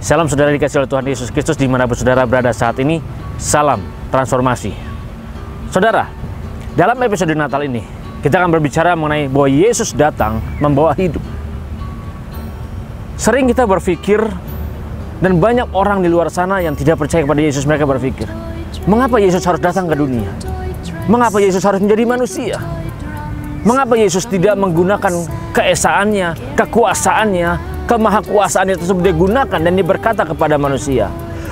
Salam saudara dikasih oleh Tuhan Yesus Kristus dimanapun saudara berada saat ini. Salam transformasi. Saudara, dalam episode Natal ini kita akan berbicara mengenai bahwa Yesus datang membawa hidup. Sering kita berpikir, dan banyak orang di luar sana yang tidak percaya kepada Yesus, mereka berpikir, mengapa Yesus harus datang ke dunia? Mengapa Yesus harus menjadi manusia? Mengapa Yesus tidak menggunakan keesaannya, kekuasaannya, kemahakuasaannya tersebut dia gunakan dan dia berkata kepada manusia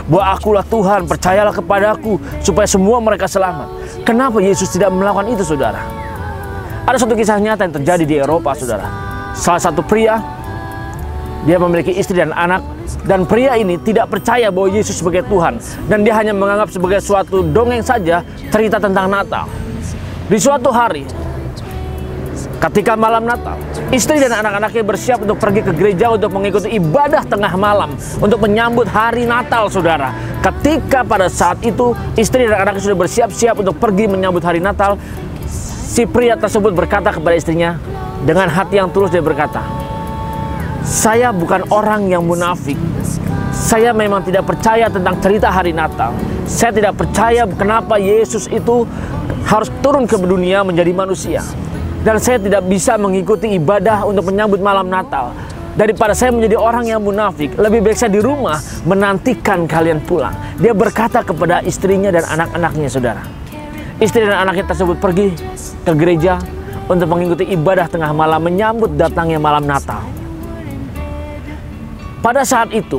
bahwa akulah Tuhan, percayalah kepadaku supaya semua mereka selamat. Kenapa Yesus tidak melakukan itu, saudara? Ada satu kisah nyata yang terjadi di Eropa, saudara. Salah satu pria, dia memiliki istri dan anak, dan pria ini tidak percaya bahwa Yesus sebagai Tuhan, dan dia hanya menganggap sebagai suatu dongeng saja, cerita tentang Natal. Di suatu hari, ketika malam Natal, istri dan anak-anaknya bersiap untuk pergi ke gereja untuk mengikuti ibadah tengah malam untuk menyambut hari Natal, saudara. Ketika pada saat itu istri dan anak-anaknya sudah bersiap-siap untuk pergi menyambut hari Natal, si pria tersebut berkata kepada istrinya dengan hati yang tulus, dia berkata, "Saya bukan orang yang munafik. Saya memang tidak percaya tentang cerita hari Natal. Saya tidak percaya kenapa Yesus itu harus turun ke dunia menjadi manusia. Dan saya tidak bisa mengikuti ibadah untuk menyambut malam Natal. Daripada saya menjadi orang yang munafik, lebih baik saya di rumah menantikan kalian pulang." Dia berkata kepada istrinya dan anak-anaknya, saudara. Istri dan anaknya tersebut pergi ke gereja untuk mengikuti ibadah tengah malam menyambut datangnya malam Natal. Pada saat itu,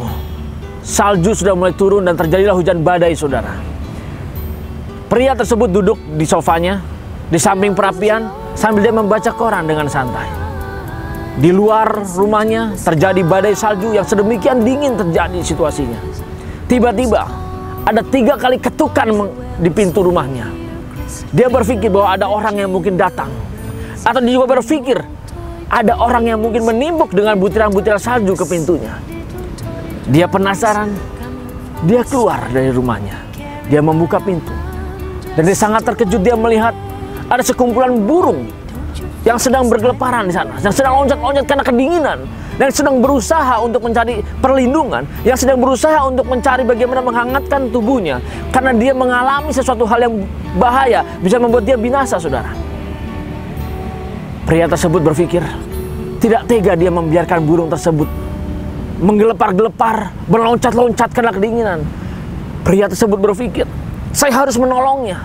salju sudah mulai turun dan terjadilah hujan badai, saudara. Pria tersebut duduk di sofanya, di samping perapian, sambil dia membaca koran dengan santai. Di luar rumahnya terjadi badai salju yang sedemikian dingin terjadi situasinya. Tiba-tiba ada 3 kali ketukan di pintu rumahnya. Dia berpikir bahwa ada orang yang mungkin datang. Atau dia juga berpikir ada orang yang mungkin menimbuk dengan butiran-butiran salju ke pintunya. Dia penasaran. Dia keluar dari rumahnya. Dia membuka pintu. Dan dia sangat terkejut, dia melihat ada sekumpulan burung yang sedang bergeleparan di sana, yang sedang loncat-loncat karena kedinginan, dan sedang berusaha untuk mencari perlindungan, yang sedang berusaha untuk mencari bagaimana menghangatkan tubuhnya, karena dia mengalami sesuatu hal yang bahaya, bisa membuat dia binasa, saudara. Pria tersebut berpikir, tidak tega dia membiarkan burung tersebut menggelepar-gelepar, meloncat-loncat karena kedinginan. Pria tersebut berpikir, saya harus menolongnya.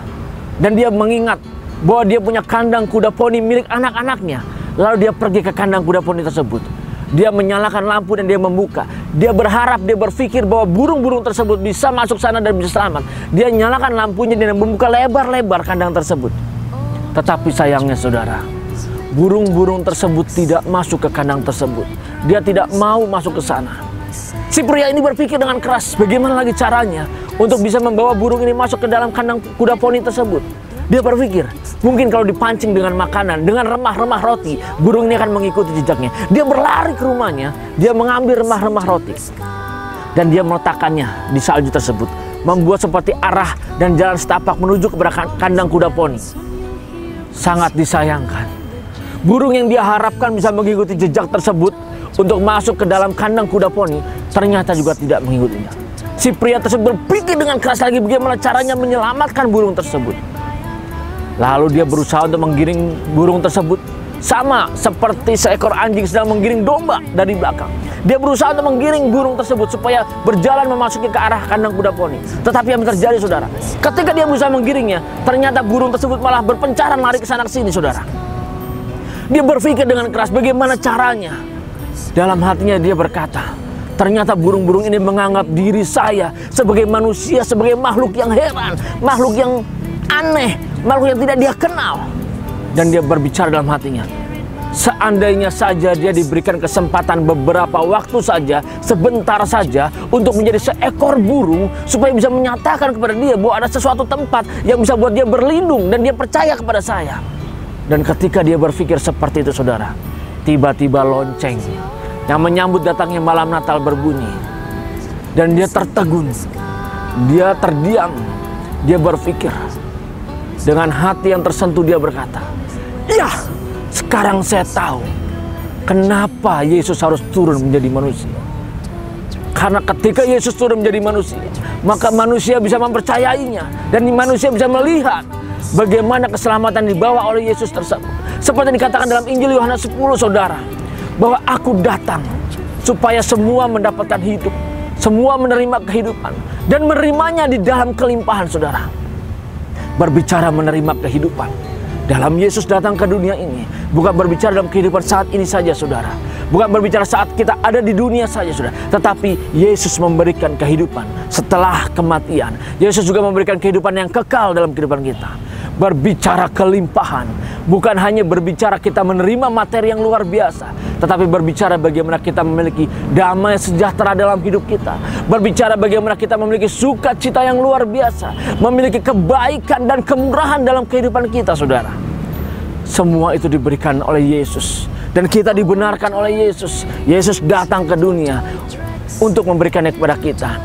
Dan dia mengingat bahwa dia punya kandang kuda poni milik anak-anaknya. Lalu dia pergi ke kandang kuda poni tersebut. Dia menyalakan lampu dan dia membuka. Dia berharap, dia berpikir bahwa burung-burung tersebut bisa masuk sana dan bisa selamat. Dia nyalakan lampunya dan membuka lebar-lebar kandang tersebut. Tetapi sayangnya, saudara, burung-burung tersebut tidak masuk ke kandang tersebut. Dia tidak mau masuk ke sana. Si pria ini berpikir dengan keras, bagaimana lagi caranya untuk bisa membawa burung ini masuk ke dalam kandang kuda poni tersebut. Dia berpikir, mungkin kalau dipancing dengan makanan, dengan remah-remah roti, burung ini akan mengikuti jejaknya. Dia berlari ke rumahnya, dia mengambil remah-remah roti, dan dia meletakkannya di salju tersebut, membuat seperti arah dan jalan setapak menuju ke kandang kuda poni. Sangat disayangkan, burung yang dia harapkan bisa mengikuti jejak tersebut untuk masuk ke dalam kandang kuda poni, ternyata juga tidak mengikutinya. Si pria tersebut berpikir dengan keras lagi bagaimana caranya menyelamatkan burung tersebut. Lalu dia berusaha untuk menggiring burung tersebut, sama seperti seekor anjing sedang menggiring domba dari belakang. Dia berusaha untuk menggiring burung tersebut supaya berjalan memasuki ke arah kandang kuda poni. Tetapi yang terjadi, saudara, ketika dia berusaha menggiringnya, ternyata burung tersebut malah berpencaran lari ke sana ke sini, saudara. Dia berpikir dengan keras bagaimana caranya. Dalam hatinya dia berkata, ternyata burung-burung ini menganggap diri saya sebagai manusia, sebagai makhluk yang heran, makhluk yang aneh, makhluk yang tidak dia kenal. Dan dia berbicara dalam hatinya, seandainya saja dia diberikan kesempatan beberapa waktu saja, sebentar saja, untuk menjadi seekor burung, supaya bisa menyatakan kepada dia bahwa ada sesuatu tempat yang bisa buat dia berlindung dan dia percaya kepada saya. Dan ketika dia berpikir seperti itu, saudara, tiba-tiba lonceng yang menyambut datangnya malam Natal berbunyi. Dan dia tertegun, dia terdiam, dia berpikir. Dengan hati yang tersentuh dia berkata, ya, sekarang saya tahu kenapa Yesus harus turun menjadi manusia. Karena ketika Yesus turun menjadi manusia, maka manusia bisa mempercayainya. Dan manusia bisa melihat bagaimana keselamatan dibawa oleh Yesus tersebut. Seperti dikatakan dalam Injil Yohanes 10, saudara, bahwa aku datang supaya semua mendapatkan hidup, semua menerima kehidupan, dan menerimanya di dalam kelimpahan, saudara. Berbicara menerima kehidupan, dalam Yesus datang ke dunia ini, bukan berbicara dalam kehidupan saat ini saja, saudara. Bukan berbicara saat kita ada di dunia saja, saudara. Tetapi Yesus memberikan kehidupan setelah kematian. Yesus juga memberikan kehidupan yang kekal dalam kehidupan kita. Berbicara kelimpahan, bukan hanya berbicara kita menerima materi yang luar biasa, tetapi berbicara bagaimana kita memiliki damai sejahtera dalam hidup kita. Berbicara bagaimana kita memiliki sukacita yang luar biasa, memiliki kebaikan dan kemurahan dalam kehidupan kita, saudara. Semua itu diberikan oleh Yesus. Dan kita dibenarkan oleh Yesus. Yesus datang ke dunia untuk memberikannya kepada kita.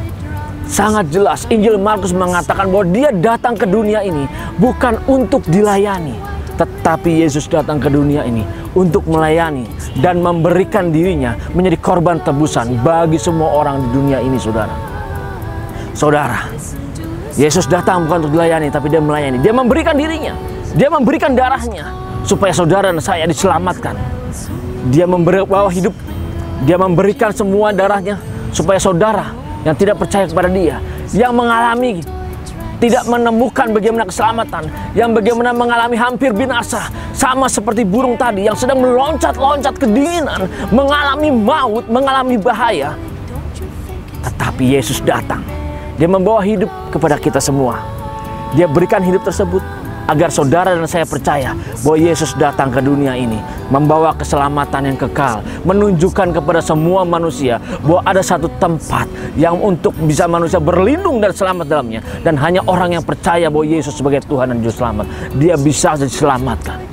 Sangat jelas Injil Markus mengatakan bahwa dia datang ke dunia ini bukan untuk dilayani, tetapi Yesus datang ke dunia ini untuk melayani dan memberikan dirinya menjadi korban tebusan bagi semua orang di dunia ini, saudara. Saudara, Yesus datang bukan untuk dilayani, tapi dia melayani. Dia memberikan dirinya, dia memberikan darahnya supaya saudara dan saya diselamatkan. Dia membawa hidup, dia memberikan semua darahnya supaya saudara yang tidak percaya kepada dia, yang mengalami tidak menemukan bagaimana keselamatan, yang bagaimana mengalami hampir binasa, sama seperti burung tadi yang sedang meloncat-loncat kedinginan, mengalami maut, mengalami bahaya. Tetapi Yesus datang, dia membawa hidup kepada kita semua. Dia berikan hidup tersebut agar saudara dan saya percaya bahwa Yesus datang ke dunia ini membawa keselamatan yang kekal, menunjukkan kepada semua manusia bahwa ada satu tempat yang untuk bisa manusia berlindung dan selamat dalamnya, dan hanya orang yang percaya bahwa Yesus sebagai Tuhan dan Juru Selamat, dia bisa diselamatkan.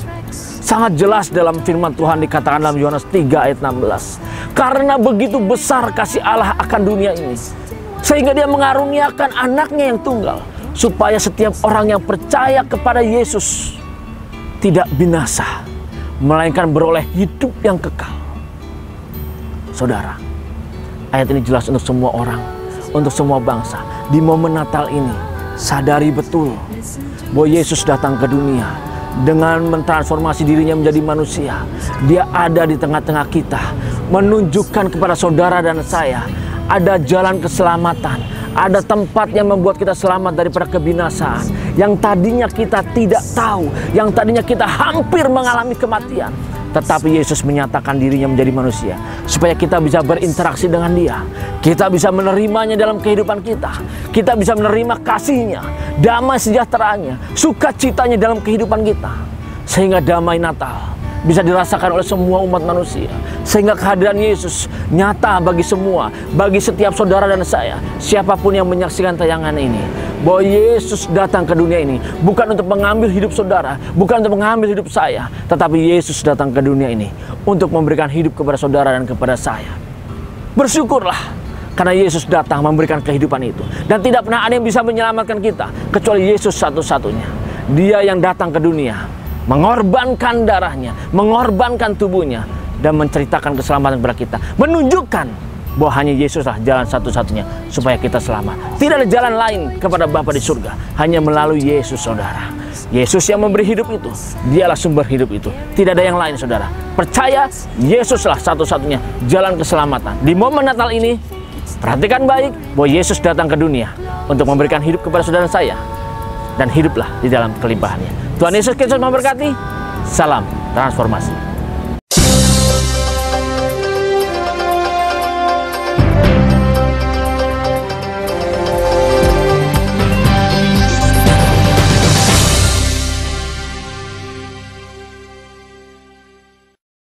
Sangat jelas dalam firman Tuhan dikatakan dalam Yohanes 3 ayat 16, karena begitu besar kasih Allah akan dunia ini, sehingga dia mengaruniakan anaknya yang tunggal, supaya setiap orang yang percaya kepada Yesus tidak binasa, melainkan beroleh hidup yang kekal. Saudara, ayat ini jelas untuk semua orang, untuk semua bangsa. Di momen Natal ini, sadari betul bahwa Yesus datang ke dunia dengan mentransformasi dirinya menjadi manusia. Dia ada di tengah-tengah kita, menunjukkan kepada saudara dan saya ada jalan keselamatan, ada tempat yang membuat kita selamat daripada kebinasaan, yang tadinya kita tidak tahu, yang tadinya kita hampir mengalami kematian. Tetapi Yesus menyatakan dirinya menjadi manusia supaya kita bisa berinteraksi dengan dia, kita bisa menerimanya dalam kehidupan kita, kita bisa menerima kasihnya, damai sejahteranya, sukacitanya dalam kehidupan kita, sehingga damai Natal bisa dirasakan oleh semua umat manusia, sehingga kehadiran Yesus nyata bagi semua, bagi setiap saudara dan saya, siapapun yang menyaksikan tayangan ini, bahwa Yesus datang ke dunia ini bukan untuk mengambil hidup saudara, bukan untuk mengambil hidup saya, tetapi Yesus datang ke dunia ini untuk memberikan hidup kepada saudara dan kepada saya. Bersyukurlah karena Yesus datang memberikan kehidupan itu, dan tidak pernah ada yang bisa menyelamatkan kita kecuali Yesus satu-satunya. Dia yang datang ke dunia, mengorbankan darahnya, mengorbankan tubuhnya, dan menceritakan keselamatan kepada kita, menunjukkan bahwa hanya Yesuslah jalan satu-satunya supaya kita selamat. Tidak ada jalan lain kepada Bapa di surga, hanya melalui Yesus, saudara. Yesus yang memberi hidup itu, dialah sumber hidup itu. Tidak ada yang lain, saudara. Percaya Yesuslah satu-satunya jalan keselamatan. Di momen Natal ini, perhatikan baik bahwa Yesus datang ke dunia untuk memberikan hidup kepada saudara saya, dan hiduplah di dalam kelimpahannya. Tuhan Yesus Kristus memberkati. Salam transformasi.